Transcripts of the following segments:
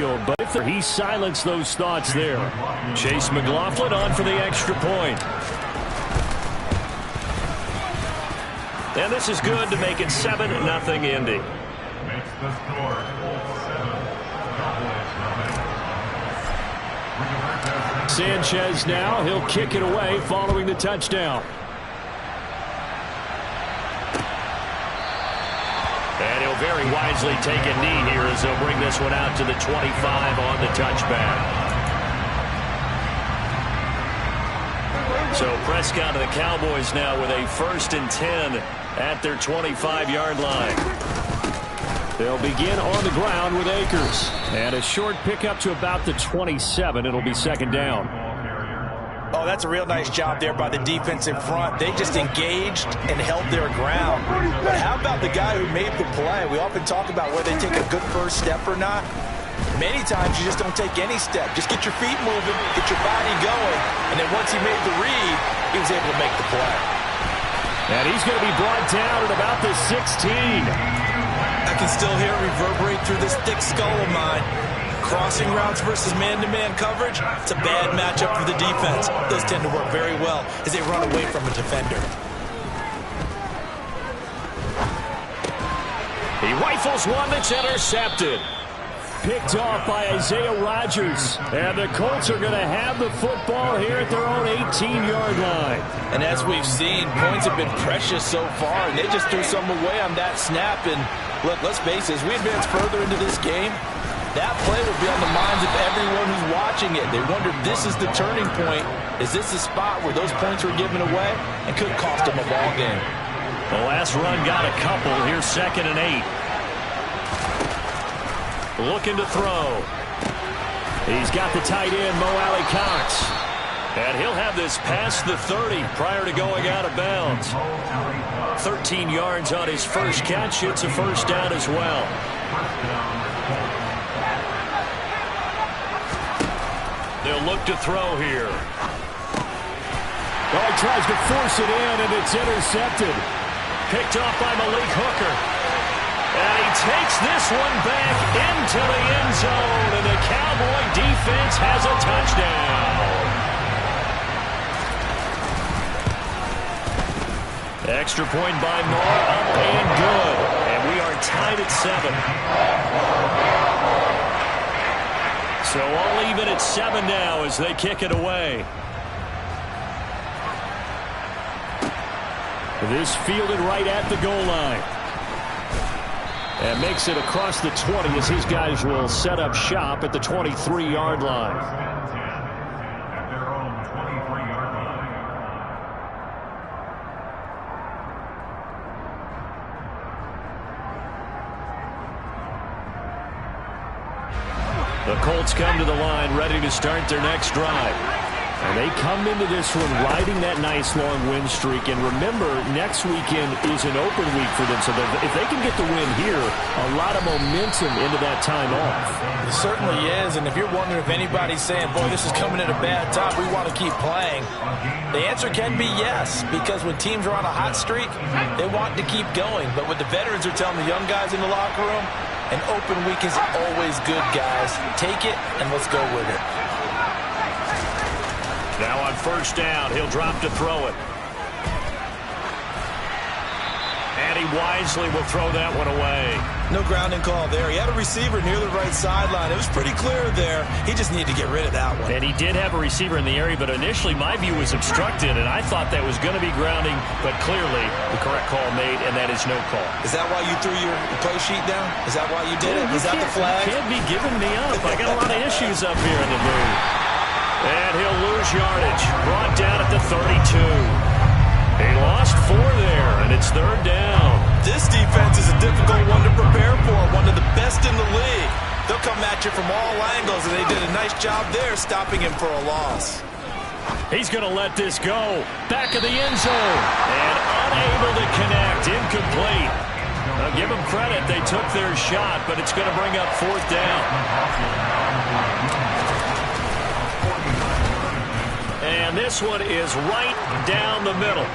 field, but if he silenced those thoughts there. Chase McLaughlin on for the extra point. And this is good to make it 7-0 Indy. Sanchez now, he'll kick it away following the touchdown. And he'll very wisely take a knee here as they'll bring this one out to the 25 on the touchback. So Prescott and the Cowboys now with a 1st and 10 at their 25-yard line. They'll begin on the ground with Akers. And a short pickup to about the 27. It'll be 2nd down. Oh, that's a real nice job there by the defensive front. They just engaged and held their ground. But how about the guy who made the play? We often talk about whether they take a good first step or not. Many times you just don't take any step. Just get your feet moving, get your body going, and then once he made the read, he was able to make the play. And he's going to be brought down at about the 16. I can still hear it reverberate through this thick skull of mine. Crossing routes versus man-to-man coverage, it's a bad matchup for the defense. Those tend to work very well as they run away from a defender. He rifles one that's intercepted. Picked off by Isaiah Rodgers. And the Colts are going to have the football here at their own 18-yard line. And as we've seen, points have been precious so far, and they just threw some away on that snap. And look, let's face it, as we advance further into this game, that play will be on the minds of everyone who's watching it. They wonder if this is the turning point. Is this the spot where those points were given away and could cost them a ball game? The last run got a couple. Here's 2nd and 8. Looking to throw. He's got the tight end, Mo Alley-Cox. And he'll have this past the 30 prior to going out of bounds. 13 yards on his first catch. It's a 1st down as well. They'll look to throw here. Oh, he tries to force it in, and it's intercepted. Picked off by Malik Hooker. And he takes this one back into the end zone, and the Cowboy defense has a touchdown. Extra point by Moore, up and good. And we are tied at 7. So all even at 7 now as they kick it away. This fielded right at the goal line. And makes it across the 20 as his guys will set up shop at the 23-yard line. The Colts come to the line ready to start their next drive. And they come into this one riding that nice long win streak. And remember, next weekend is an open week for them. So if they can get the win here, a lot of momentum into that time off. It certainly is. And if you're wondering if anybody's saying, boy, this is coming at a bad time, we want to keep playing, the answer can be yes. Because when teams are on a hot streak, they want to keep going. But what the veterans are telling the young guys in the locker room, an open week is always good, guys. Take it and let's go with it. Now on 1st down, he'll drop to throw it. And he wisely will throw that one away. No grounding call there. He had a receiver near the right sideline. It was pretty clear there. He just needed to get rid of that one. And he did have a receiver in the area, but initially my view was obstructed, and I thought that was going to be grounding, but clearly the correct call made, and that is no call. Is that why you threw your play sheet down? Is that why you did it? Is that the flag? You can't be giving me up. I got a lot of issues up here in the booth. And he'll lose yardage. Brought down at the 32. He lost 4 there, and it's 3rd down. This defense is a difficult one to prepare for, one of the best in the league. They'll come at you from all angles, and they did a nice job there stopping him for a loss. He's going to let this go. Back of the end zone. And unable to connect. Incomplete. Now give them credit. They took their shot, but it's going to bring up 4th down. And this one is right down the middle.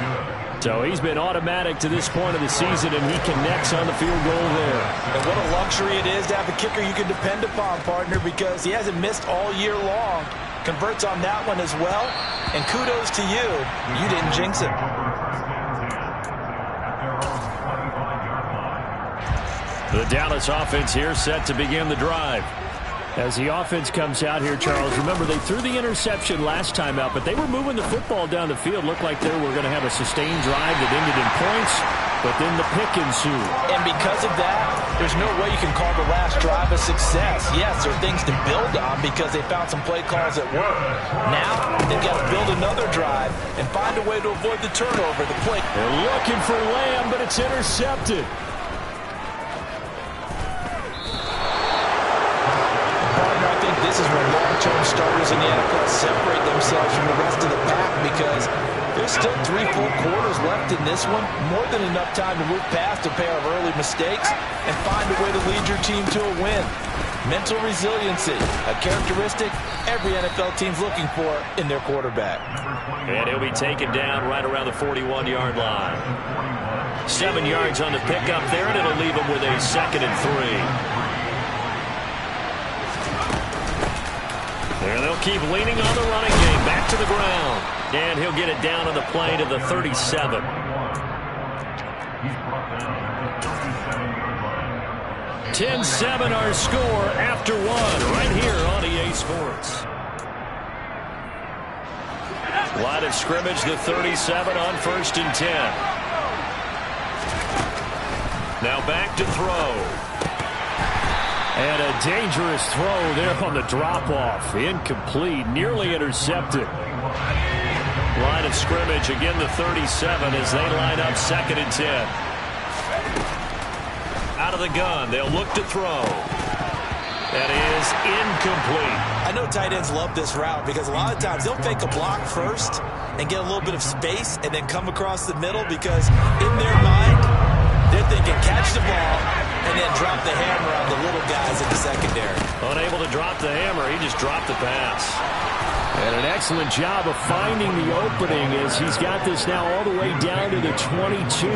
So he's been automatic to this point of the season, and he connects on the field goal there. And what a luxury it is to have a kicker you can depend upon, partner, because he hasn't missed all year long. Converts on that one as well. And kudos to you. You didn't jinx it. The Dallas offense here set to begin the drive. As the offense comes out here, Charles, remember they threw the interception last time out, but they were moving the football down the field. Looked like they were going to have a sustained drive that ended in points, but then the pick ensued. And because of that, there's no way you can call the last drive a success. Yes, there are things to build on because they found some play calls that work. Now, they've got to build another drive and find a way to avoid the turnover. The play. They're looking for Lamb, but it's intercepted. This is where long-term starters in the NFL separate themselves from the rest of the pack because there's still 3 full quarters left in this one. More than enough time to move past a pair of early mistakes and find a way to lead your team to a win. Mental resiliency, a characteristic every NFL team's looking for in their quarterback. And he'll be taken down right around the 41-yard line. 7 yards on the pickup there, and it'll leave him with a 2nd and 3. There they'll keep leaning on the running game. Back to the ground. And he'll get it down on the play to the 37. (10-7) our score after 1 right here on EA Sports. Line of scrimmage, the 37 on 1st and 10. Now back to throw. And a dangerous throw there on the drop-off. Incomplete, nearly intercepted. Line of scrimmage, again the 37 as they line up 2nd and 10. Out of the gun, they'll look to throw. That is incomplete. I know tight ends love this route because a lot of times they'll fake a block first and get a little bit of space and then come across the middle because in their mind, they're thinking catch the ball and then drop the hammer on the little guys in the secondary. Unable to drop the hammer, he just dropped the pass. And an excellent job of finding the opening as he's got this now all the way down to the 22.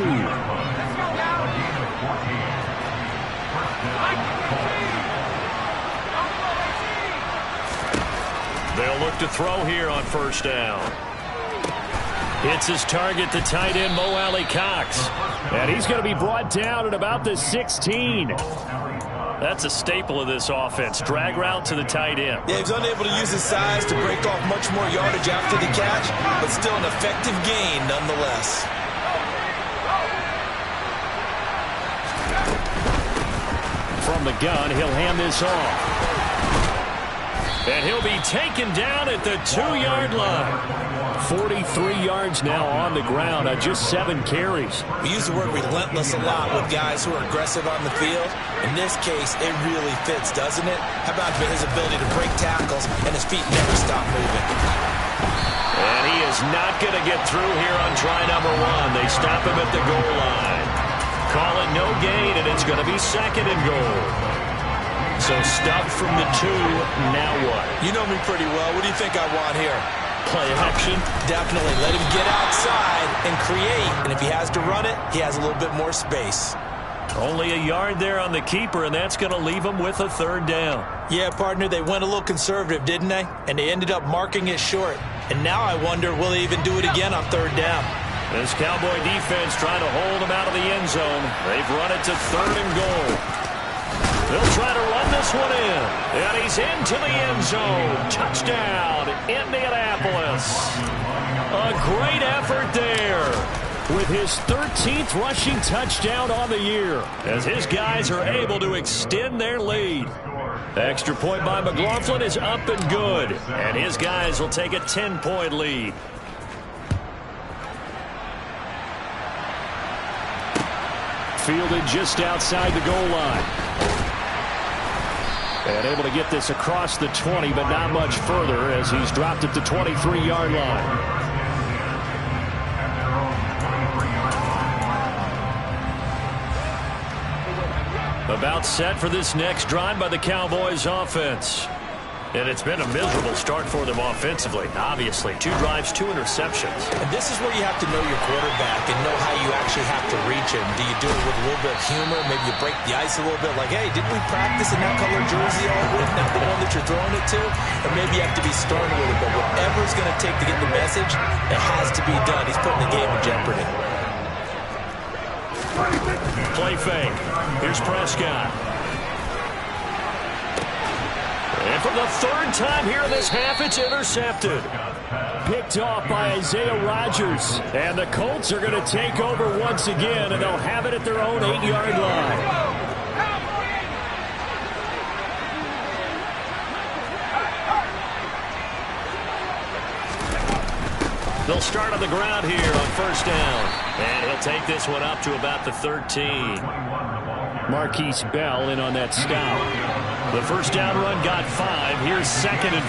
They'll look to throw here on 1st down. Hits his target, the tight end, Mo Alley-Cox. And he's going to be brought down at about the 16. That's a staple of this offense. Drag route to the tight end. Yeah, he's unable to use his size to break off much more yardage after the catch, but still an effective gain nonetheless. From the gun, he'll hand this off. And he'll be taken down at the 2-yard line. 43 yards now on the ground on just 7 carries. We use the word relentless a lot with guys who are aggressive on the field. In this case, it really fits, doesn't it? How about his ability to break tackles and his feet never stop moving? And he is not going to get through here on try number 1. They stop him at the goal line. Call it no gain, and it's going to be 2nd and goal. So stuffed from the 2, now what? You know me pretty well. What do you think I want here? Play action. Definitely. Let him get outside and create. And if he has to run it, he has a little bit more space. Only a yard there on the keeper, and that's going to leave him with a 3rd down. Yeah, partner, they went a little conservative, didn't they? And they ended up marking it short. And now I wonder, will they even do it again on 3rd down? This Cowboy defense trying to hold him out of the end zone. They've run it to 3rd and goal. They'll try to run this one in. And he's into the end zone. Touchdown, Indianapolis. A great effort there with his 13th rushing touchdown on the year as his guys are able to extend their lead. The extra point by McLaughlin is up and good. And his guys will take a 10-point lead. Fielded just outside the goal line. And able to get this across the 20, but not much further as he's dropped at the 23-yard line. About set for this next drive by the Cowboys offense. And it's been a miserable start for them offensively. Obviously, 2 drives, 2 interceptions. And this is where you have to know your quarterback and know how you actually have to reach him. Do you do it with a little bit of humor? Maybe you break the ice a little bit like, hey, didn't we practice in that color jersey all week, not the one that you're throwing it to? Or maybe you have to be stern with it. But whatever it's going to take to get the message, it has to be done. He's putting the game in jeopardy. Play fake. Here's Prescott. And for the 3rd time here in this half, it's intercepted. Picked off by Isaiah Rodgers. And the Colts are going to take over once again, and they'll have it at their own 8-yard line. They'll start on the ground here on 1st down. And he'll take this one up to about the 13. Marquise Bell in on that stop. The 1st down run got 5. Here's 2nd and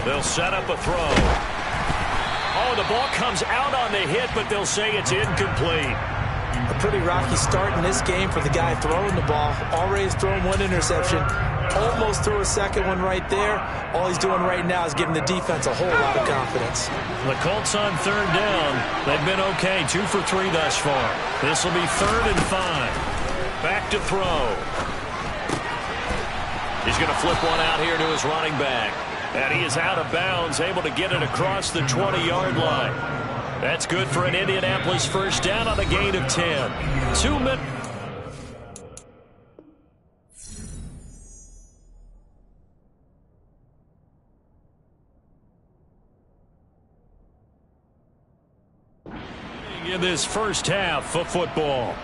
5. They'll set up a throw. Oh, the ball comes out on the hit, but they'll say it's incomplete. A pretty rocky start in this game for the guy throwing the ball. Already has thrown 1 interception. Almost threw a 2nd one right there. All he's doing right now is giving the defense a whole lot of confidence. The Colts on 3rd down. They've been okay, 2 for 3 thus far. This will be 3rd and 5. Back to throw. He's going to flip one out here to his running back. And he is out of bounds, able to get it across the 20-yard line. That's good for an Indianapolis 1st down on a gain of 10. 2 minutes. In this 1st half of football.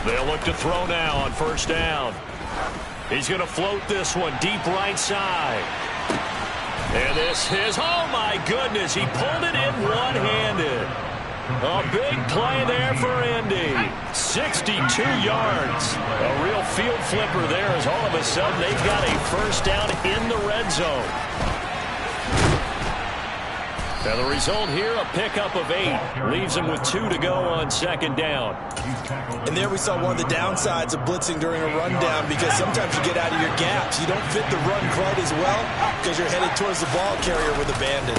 They'll look to throw now on 1st down. He's going to float this one deep right side. And this is, oh my goodness, he pulled it in one-handed. A big play there for Indy. 62 yards. A real field flipper there as all of a sudden they've got a 1st down in the red zone. Now the result here, a pickup of 8. Leaves him with 2 to go on 2nd down. And there we saw one of the downsides of blitzing during a rundown, because sometimes you get out of your gaps. You don't fit the run quite as well because you're headed towards the ball carrier with abandon.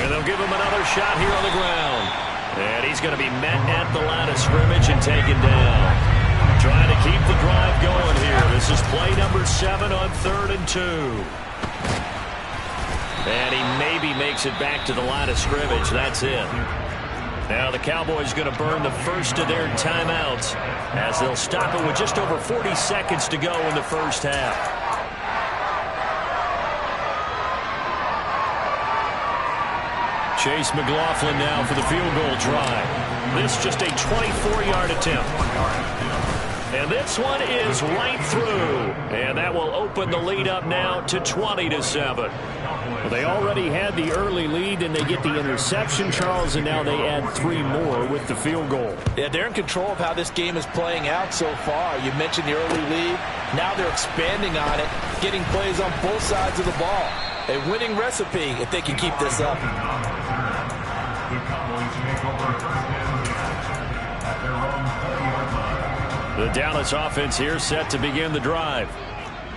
And they'll give him another shot here on the ground. And he's going to be met at the line of scrimmage and taken down. Trying to keep the drive going here. This is play number 7 on 3rd and 2. And he maybe makes it back to the line of scrimmage. That's it. Now the Cowboys going to burn the first of their timeouts as they'll stop it with just over 40 seconds to go in the 1st half. Chase McLaughlin now for the field goal try. This just a 24-yard attempt. And this one is right through. And that will open the lead up now to 20-7. Well, they already had the early lead, and they get the interception, Charles, and now they add 3 more with the field goal. Yeah, they're in control of how this game is playing out so far. You mentioned the early lead. Now they're expanding on it, getting plays on both sides of the ball. A winning recipe if they can keep this up. The Dallas offense here set to begin the drive.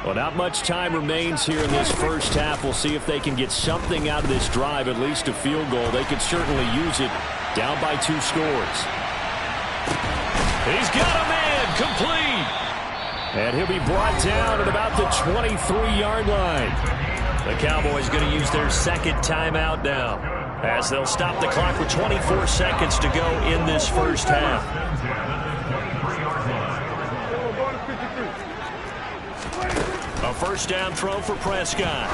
Well, not much time remains here in this 1st half. We'll see if they can get something out of this drive, at least a field goal. They could certainly use it down by 2 scores. He's got a man complete. And he'll be brought down at about the 23-yard line. The Cowboys going to use their 2nd timeout now, as they'll stop the clock with 24 seconds to go in this 1st half. A 1st down throw for Prescott.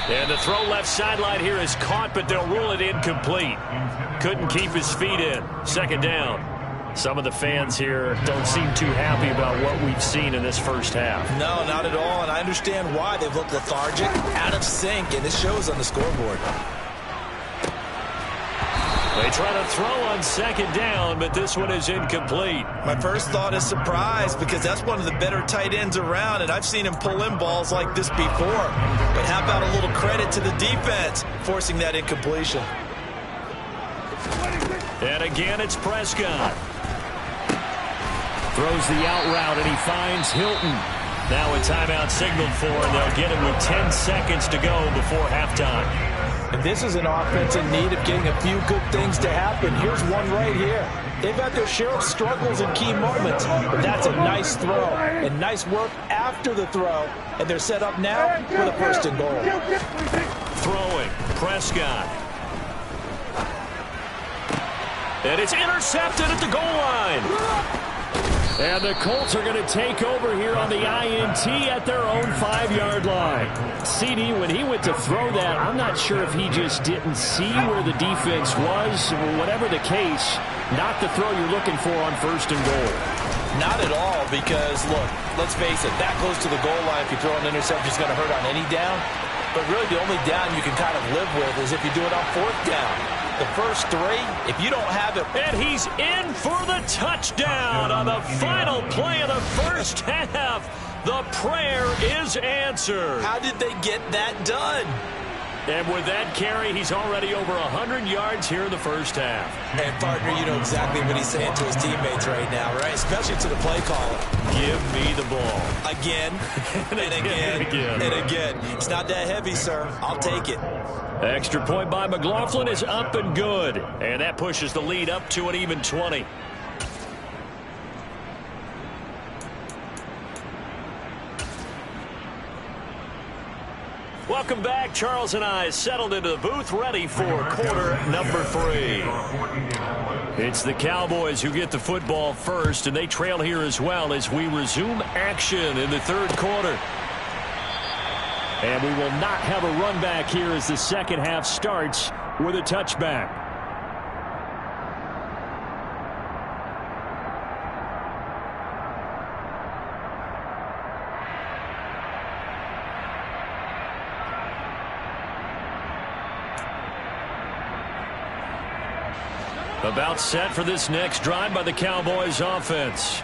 And the throw left sideline here is caught, but they'll rule it incomplete. Couldn't keep his feet in. 2nd down. Some of the fans here don't seem too happy about what we've seen in this 1st half. No, not at all, and I understand why. They've looked lethargic, out of sync, and this shows on the scoreboard. They try to throw on second down, but this one is incomplete. My first thought is surprise, because that's one of the better tight ends around, and I've seen him pull in balls like this before. But how about a little credit to the defense forcing that incompletion? And again, it's Prescott. Throws the out route, and he finds Hilton. Now a timeout signaled for, and they'll get him with 10 seconds to go before halftime. And this is an offense in need of getting a few good things to happen. Here's one right here. They've had their share of struggles in key moments, but that's a nice throw and nice work after the throw. And they're set up now for the first and goal. Throwing, Prescott. And it's intercepted at the goal line. And the Colts are going to take over here on the INT at their own 5-yard line. CD, when he went to throw that, I'm not sure if he just didn't see where the defense was. Whatever the case, not the throw you're looking for on first and goal. Not at all, because, look, let's face it, that goes to the goal line. If you throw an interception, it's going to hurt on any down. But really, the only down you can kind of live with is if you do it on fourth down. The first three, if you don't have it. And he's in for the touchdown on the final play of the first half. The prayer is answered. How did they get that done? And with that carry, he's already over 100 yards here in the first half. And, partner, you know exactly what he's saying to his teammates right now, right? Especially to the play caller. Give me the ball. Again, and again, and again. It's not that heavy, sir. I'll take it. Extra point by McLaughlin is up and good. And that pushes the lead up to an even 20. Welcome back. Charles and I settled into the booth, ready for quarter number 3. It's the Cowboys who get the football first, and they trail here as well as we resume action in the third quarter. And we will not have a run back here as the second half starts with a touchback. About set for this next drive by the Cowboys offense.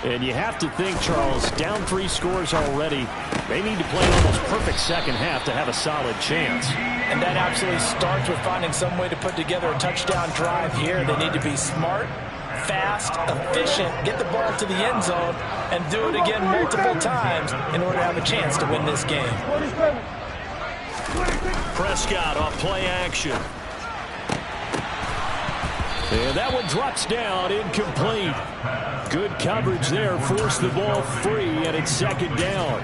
And you have to think, Charles, down 3 scores already. They need to play an almost perfect second half to have a solid chance. And that absolutely starts with finding some way to put together a touchdown drive here. They need to be smart, fast, efficient, get the ball to the end zone, and do it again multiple times in order to have a chance to win this game. Prescott off play action. And that one drops down, incomplete. Good coverage there, forced the ball free, and it's second down.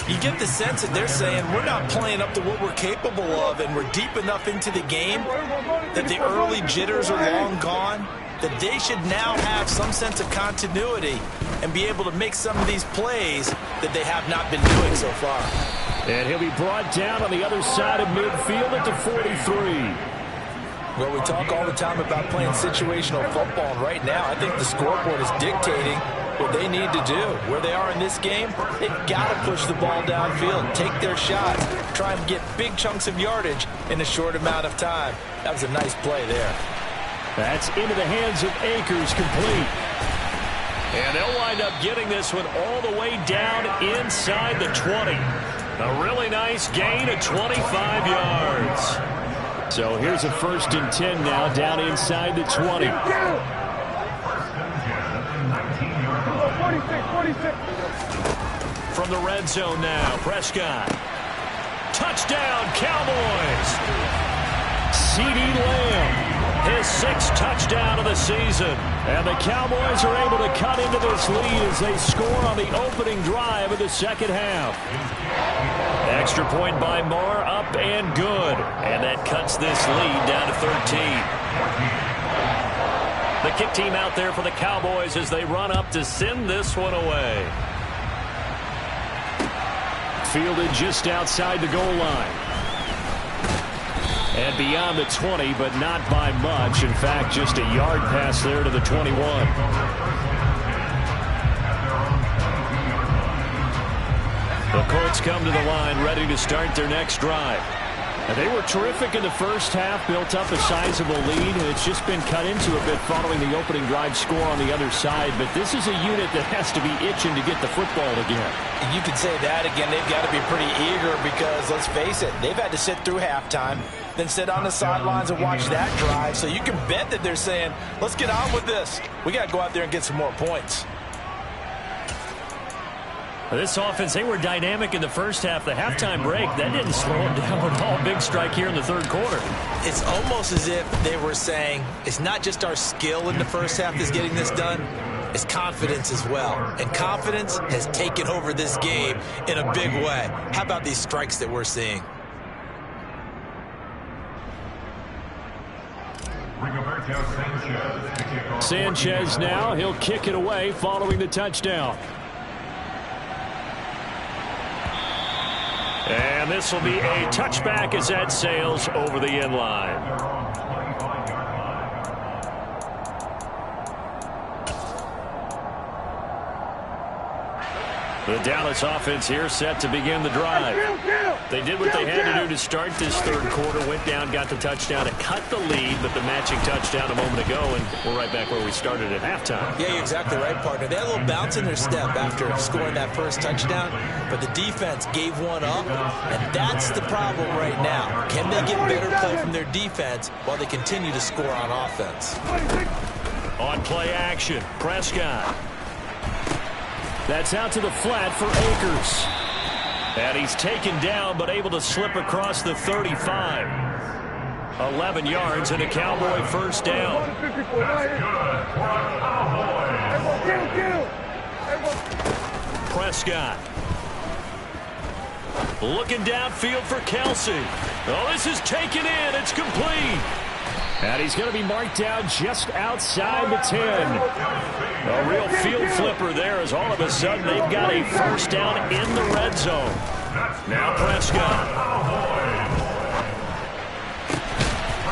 You get the sense that they're saying we're not playing up to what we're capable of, and we're deep enough into the game that the early jitters are long gone, that they should now have some sense of continuity and be able to make some of these plays that they have not been doing so far. And he'll be brought down on the other side of midfield at the 43. Well, we talk all the time about playing situational football, and right now I think the scoreboard is dictating what they need to do. Where they are in this game, they've got to push the ball downfield, take their shots, try and get big chunks of yardage in a short amount of time. That was a nice play there. That's into the hands of Akers, complete. And they'll wind up getting this one all the way down inside the 20. A really nice gain of 25 yards. So here's a 1st and 10 now, down inside the 20. From the red zone now, Prescott. Touchdown, Cowboys! CD Lamb, his 6th touchdown of the season. And the Cowboys are able to cut into this lead as they score on the opening drive of the second half. Extra point by Moore, up and good. And that cuts this lead down to 13. The kick team out there for the Cowboys as they run up to send this one away. Fielded just outside the goal line. And beyond the 20, but not by much. In fact, just a yard pass there to the 21. The Colts come to the line ready to start their next drive. They were terrific in the first half, built up a sizable lead, and it's just been cut into a bit following the opening drive score on the other side. But this is a unit that has to be itching to get the football again. And you can say that again. They've got to be pretty eager because, let's face it, they've had to sit through halftime, then sit on the sidelines and watch that drive. So you can bet that they're saying, let's get on with this. We got to go out there and get some more points. This offense, they were dynamic in the first half. The halftime break, that didn't slow them down at all. Big strike here in the third quarter. It's almost as if they were saying, it's not just our skill in the first half that's getting this done, it's confidence as well. And confidence has taken over this game in a big way. How about these strikes that we're seeing? Sanchez now, he'll kick it away following the touchdown. And this will be a touchback as that sails over the end line. The Dallas offense here set to begin the drive. They did what they had to do to start this third quarter, went down, got the touchdown to cut the lead, but the matching touchdown a moment ago, and we're right back where we started at halftime. Yeah, you're exactly right, partner. They had a little bounce in their step after scoring that first touchdown, but the defense gave one up, and that's the problem right now. Can they get better play from their defense while they continue to score on offense? On play action, Prescott. That's out to the flat for Akers. And he's taken down, but able to slip across the 35. 11 yards and a Cowboy first down. Prescott. Looking downfield for Kelsey. Oh, this is taken in. It's complete. And he's going to be marked down just outside the 10. A real field flipper there as all of a sudden they've got a first down in the red zone. Now Prescott.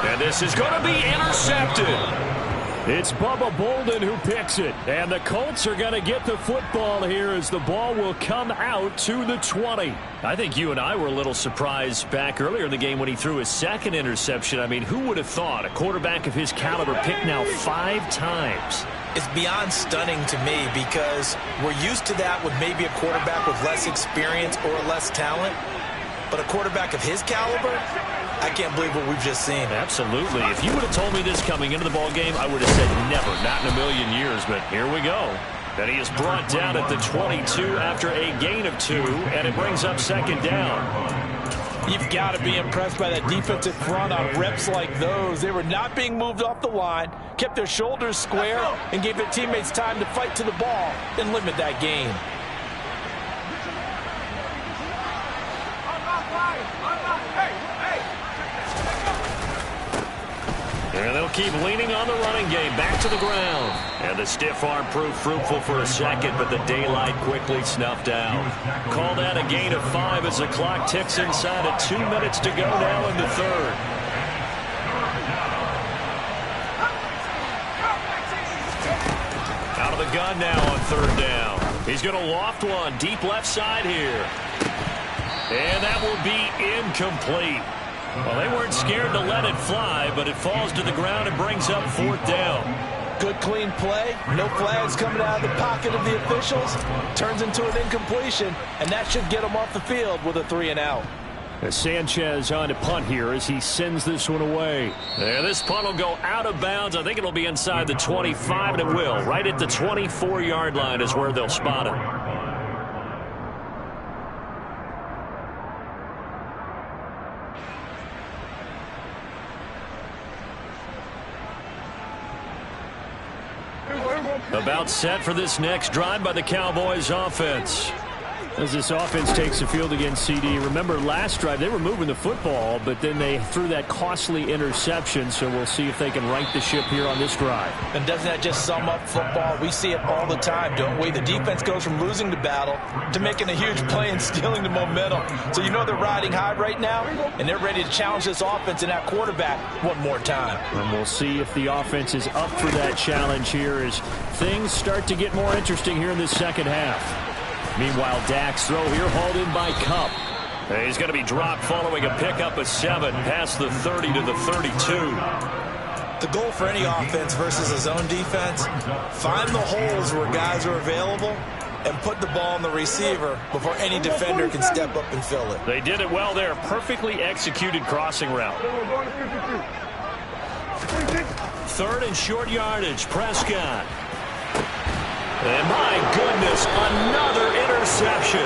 And this is going to be intercepted. It's Bubba Bolden who picks it. And the Colts are going to get the football here as the ball will come out to the 20. I think you and I were a little surprised back earlier in the game when he threw his second interception. I mean, who would have thought a quarterback of his caliber picked now 5 times? It's beyond stunning to me because we're used to that with maybe a quarterback with less experience or less talent. But a quarterback of his caliber, I can't believe what we've just seen. Absolutely. If you would have told me this coming into the ball game, I would have said never, not in a million years. But here we go. And he is brought down at the 22 after a gain of 2, and it brings up second down. You've got to be impressed by that defensive front on reps like those. They were not being moved off the line, kept their shoulders square, and gave their teammates time to fight to the ball and limit that gain. And they'll keep leaning on the running game. Back to the ground. And the stiff arm proved fruitful for a second, but the daylight quickly snuffed out. Call that a gain of 5 as the clock ticks inside of 2 minutes to go now in the third. Out of the gun now on third down. He's going to loft one deep left side here. And that will be incomplete. Well, they weren't scared to let it fly, but it falls to the ground and brings up fourth down. Good, clean play. No flags coming out of the pocket of the officials. Turns into an incompletion, and that should get them off the field with a 3-and-out. Sanchez on to punt here as he sends this one away. And this punt will go out of bounds. I think it'll be inside the 25, and it will. Right at the 24-yard line is where they'll spot it. About set for this next drive by the Cowboys offense. As this offense takes the field against CD. Remember last drive they were moving the football, but then they threw that costly interception, so we'll see if they can right the ship here on this drive. And doesn't that just sum up football? We see it all the time, don't we? The defense goes from losing the battle to making a huge play and stealing the momentum. So you know they're riding high right now, and they're ready to challenge this offense and that quarterback one more time. And we'll see if the offense is up for that challenge here as things start to get more interesting here in the second half. Meanwhile, Dak's throw here hauled in by Cup. He's going to be dropped following a pickup of 7 past the 30 to the 32. The goal for any offense versus a zone defense, find the holes where guys are available and put the ball on the receiver before any defender can step up and fill it. They did it well there. Perfectly executed crossing route. 3rd and short yardage. Prescott. And my goodness, another interception.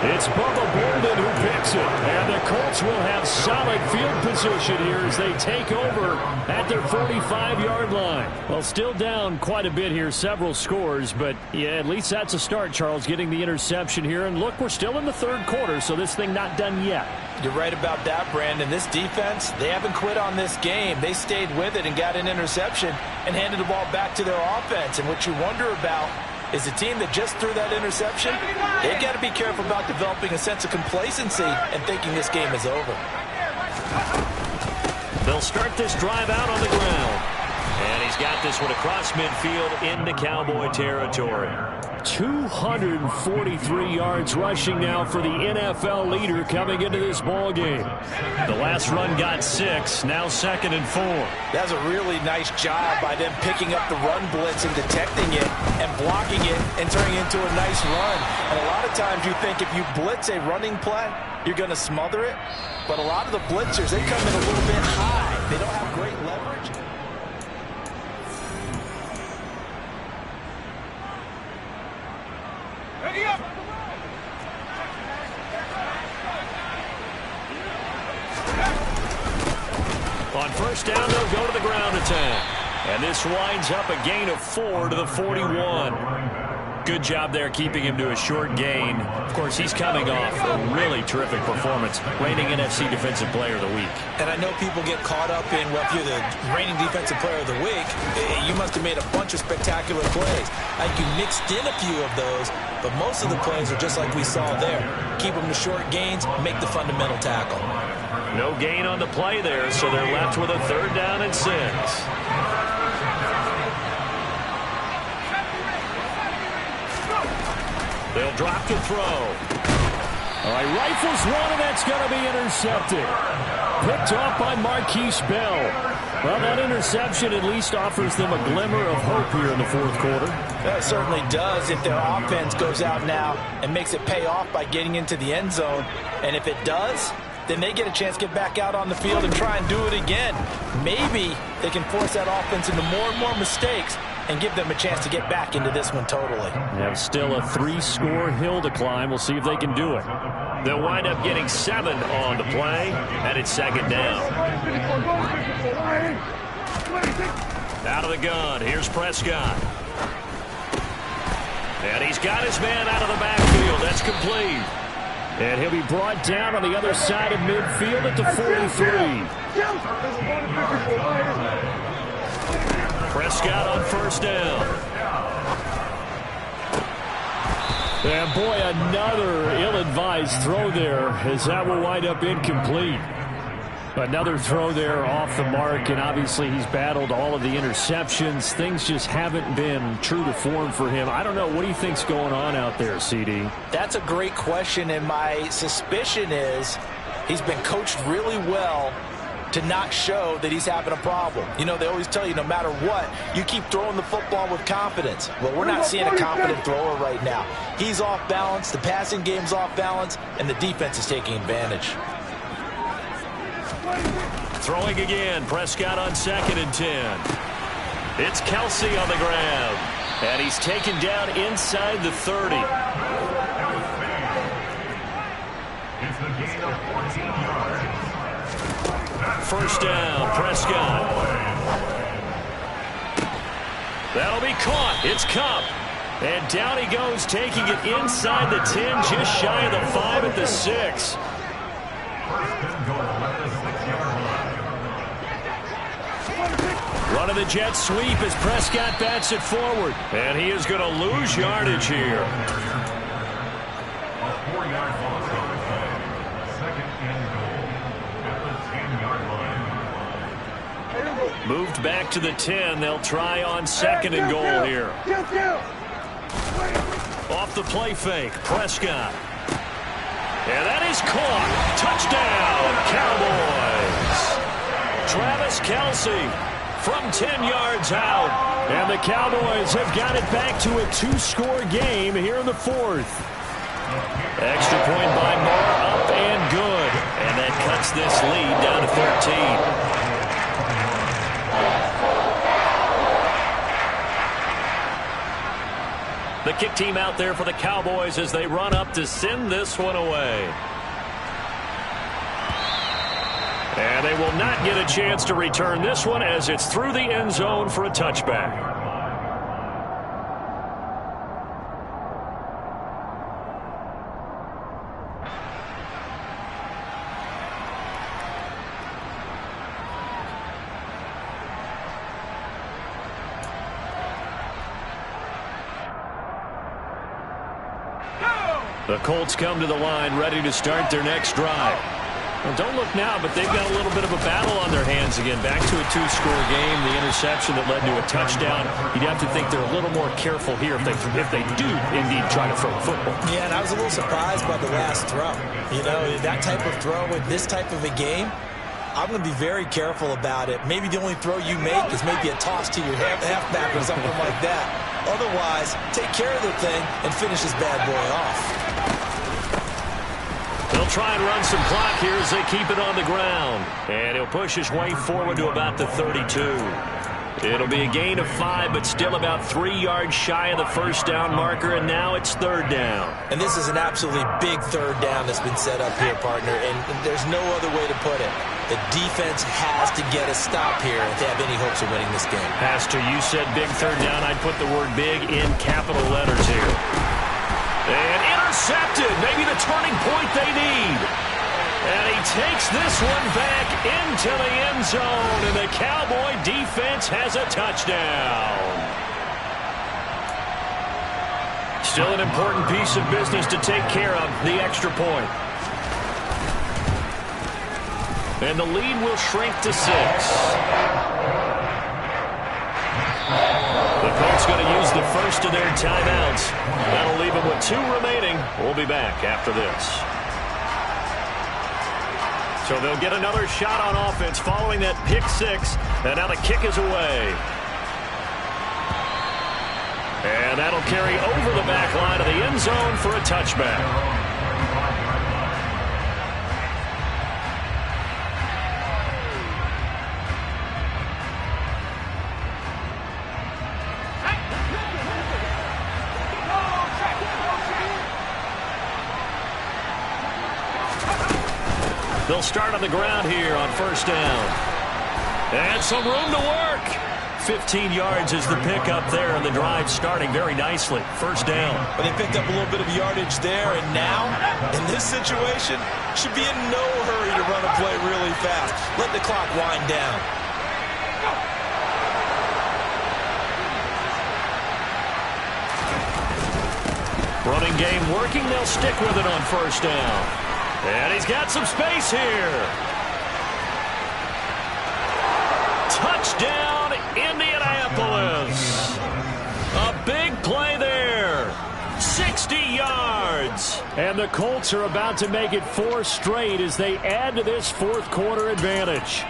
It's Bubba Bolden who picks it. And the Colts will have solid field position here as they take over at their 45-yard line. Well, still down quite a bit here, several scores. But, yeah, at least that's a start, Charles, getting the interception here. And, look, we're still in the 3rd quarter, so this thing not done yet. You're right about that, Brandon. This defense, they haven't quit on this game. They stayed with it and got an interception and handed the ball back to their offense. And what you wonder about is the team that just threw that interception, they've got to be careful about developing a sense of complacency and thinking this game is over. They'll start this drive out on the ground. And he's got this one across midfield into Cowboy territory. 243 yards rushing now for the NFL leader coming into this ball game. The last run got 6, now 2nd and 4. That's a really nice job by them picking up the run blitz and detecting it and blocking it and turning it into a nice run. And a lot of times you think if you blitz a running play, you're going to smother it. But a lot of the blitzers, they come in a little bit high. They don't have great leverage. On 1st down, they'll go to the ground attack. And this winds up a gain of 4 to the 41. Good job there keeping him to a short gain. Of course, he's coming off a really terrific performance, reigning NFC Defensive Player of the Week. And I know people get caught up in, well, if you're the reigning Defensive Player of the Week, you must have made a bunch of spectacular plays. I think you mixed in a few of those, but most of the plays are just like we saw there. Keep them to short gains, make the fundamental tackle. No gain on the play there, so they're left with a 3rd down and 6. They'll drop to throw. All right, rifles one, and that's going to be intercepted. Picked off by Marquise Bell. Well, that interception at least offers them a glimmer of hope here in the 4th quarter. That certainly does if their offense goes out now and makes it pay off by getting into the end zone. And if it does, then they get a chance to get back out on the field and try and do it again. Maybe they can force that offense into more and more mistakes and give them a chance to get back into this one totally. Yeah, still a 3-score hill to climb. We'll see if they can do it. They'll wind up getting 7 on the play, and it's 2nd down. Out of the gun, here's Prescott. And he's got his man out of the backfield. That's complete. And he'll be brought down on the other side of midfield at the 43. Prescott on 1st down. And boy, another ill-advised throw there, as that will wind up incomplete. Another throw there off the mark, and obviously he's battled all of the interceptions. Things just haven't been true to form for him. I don't know. What do you think's going on out there, CD? That's a great question, and my suspicion is he's been coached really well to not show that he's having a problem. You know, they always tell you no matter what, you keep throwing the football with confidence. Well, we're not seeing a confident thrower right now. He's off balance, the passing game's off balance, and the defense is taking advantage. Throwing again, Prescott on 2nd and 10. It's Kelsey on the ground, and he's taken down inside the 30. First down, Prescott. That'll be caught. It's Kupp. And down he goes, taking it inside the 10, just shy of the 5 at the 6. Running the jet sweep as Prescott bats it forward. And he is going to lose yardage here. Moved back to the 10. They'll try on 2nd and goal here. Off the play fake, Prescott. And that is caught. Touchdown, Cowboys. Travis Kelce from 10 yards out. And the Cowboys have got it back to a 2-score game here in the fourth. Extra point by Moore, up and good. And that cuts this lead down to 13. The kick team out there for the Cowboys as they run up to send this one away. And they will not get a chance to return this one as it's through the end zone for a touchback. The Colts come to the line ready to start their next drive. Well, don't look now, but they've got a little bit of a battle on their hands again. Back to a 2-score game, the interception that led to a touchdown. You'd have to think they're a little more careful here if they do indeed try to throw the football. Yeah, and I was a little surprised by the last throw. You know, that type of throw with this type of a game, I'm going to be very careful about it. Maybe the only throw you make is maybe a toss to your halfback or something like that. Otherwise, take care of the thing and finish this bad boy off. They'll try and run some clock here as they keep it on the ground. And he'll push his way forward to about the 32. It'll be a gain of 5, but still about 3 yards shy of the first down marker, and now it's third down. And this is an absolutely big third down that's been set up here, partner, and there's no other way to put it. The defense has to get a stop here if they have any hopes of winning this game. Pastor, you said big third down. I'd put the word big in capital letters here. And intercepted. Maybe the turning point they need. And he takes this one back into the end zone. And the Cowboy defense has a touchdown. Still an important piece of business to take care of, the extra point. And the lead will shrink to 6. The Colts going to use the first of their timeouts. That'll leave them with 2 remaining. We'll be back after this. So they'll get another shot on offense following that pick 6. And now the kick is away. And that'll carry over the back line of the end zone for a touchback. They'll start on the ground here on first down. And some room to work. 15 yards is the pickup there, and the drive starting very nicely. First down. But they picked up a little bit of yardage there, and now, in this situation, should be in no hurry to run a play really fast. Let the clock wind down. Running game working. They'll stick with it on first down. And he's got some space here. Touchdown, Indianapolis. A big play there. 60 yards. And the Colts are about to make it 4 straight as they add to this fourth quarter advantage.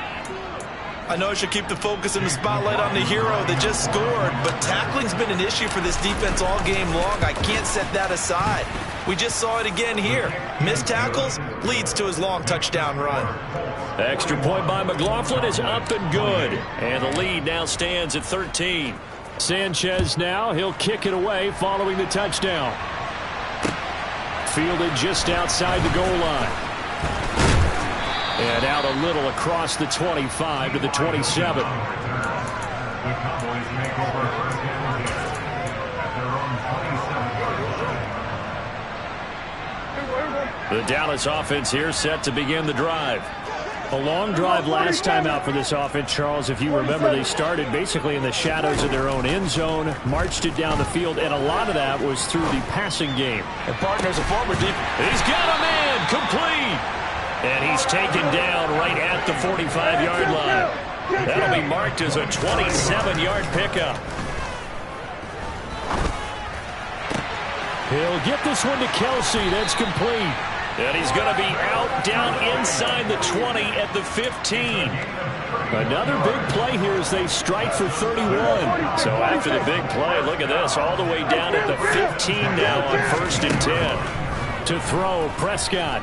I know I should keep the focus and the spotlight on the hero that just scored, but tackling's been an issue for this defense all game long. I can't set that aside. We just saw it again here. Missed tackles leads to his long touchdown run. Extra point by McLaughlin is up and good. And the lead now stands at 13. Sanchez now, he'll kick it away following the touchdown. Fielded just outside the goal line. And out a little across the 25 to the 27. The Dallas offense here set to begin the drive. A long drive last time out for this offense, Charles. If you remember, they started basically in the shadows of their own end zone, marched it down the field, and a lot of that was through the passing game. And partner's a former deep. He's got a man complete. And he's taken down right at the 45-yard line. That'll be marked as a 27-yard pickup. He'll get this one to Kelce. That's complete. And he's going to be out down inside the 20 at the 15. Another big play here as they strike for 31. So after the big play, look at this, all the way down at the 15 now on 1st and 10. To throw, Prescott.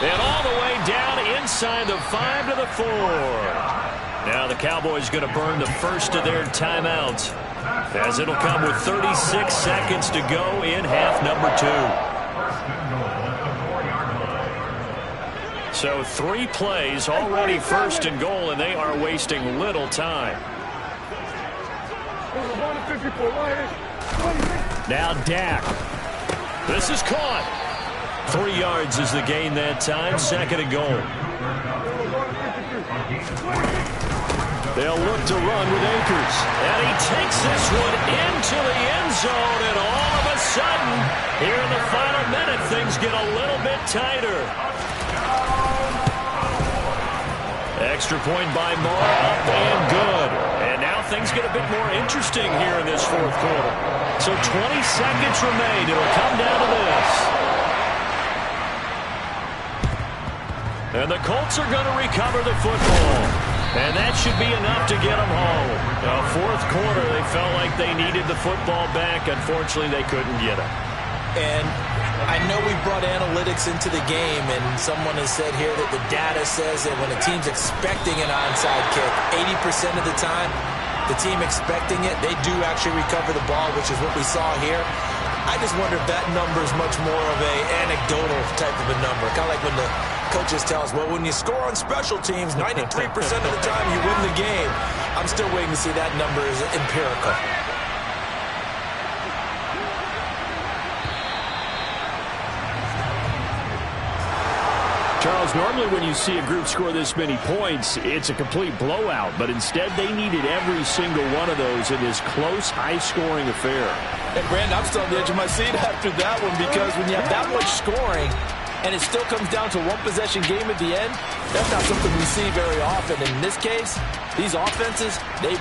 And all the way down inside the 5 to the 4. Now the Cowboys going to burn the first of their timeouts, as it'll come with 36 seconds to go in half number 2. So 3 plays, already 1st and goal, and they are wasting little time. Now Dak. This is caught. 3 yards is the gain that time, 2nd and goal. They'll look to run with Akers. And he takes this one into the end zone, and all of a sudden, here in the final minute, things get a little bit tighter. Extra point by Moore, up and good. And now things get a bit more interesting here in this 4th quarter. So 20 seconds remain. It'll come down to this. And the Colts are going to recover the football. And that should be enough to get them home. Now, 4th quarter, they felt like they needed the football back. Unfortunately, they couldn't get it. And I know we brought analytics into the game, and someone has said here that the data says that when a team's expecting an onside kick, 80% of the time, the team expecting it, they do actually recover the ball, which is what we saw here. I just wonder if that number is much more of a anecdotal type of a number. Kind of like when the coaches tell us, well, when you score on special teams, 93% of the time you win the game. I'm still waiting to see that number is empirical. Charles, normally when you see a group score this many points, it's a complete blowout. But instead, they needed every single one of those in this close, high-scoring affair. And, Brandon, I'm still on the edge of my seat after that one, because when you have that much scoring and it still comes down to one-possession game at the end, that's not something we see very often. In this case, these offenses, they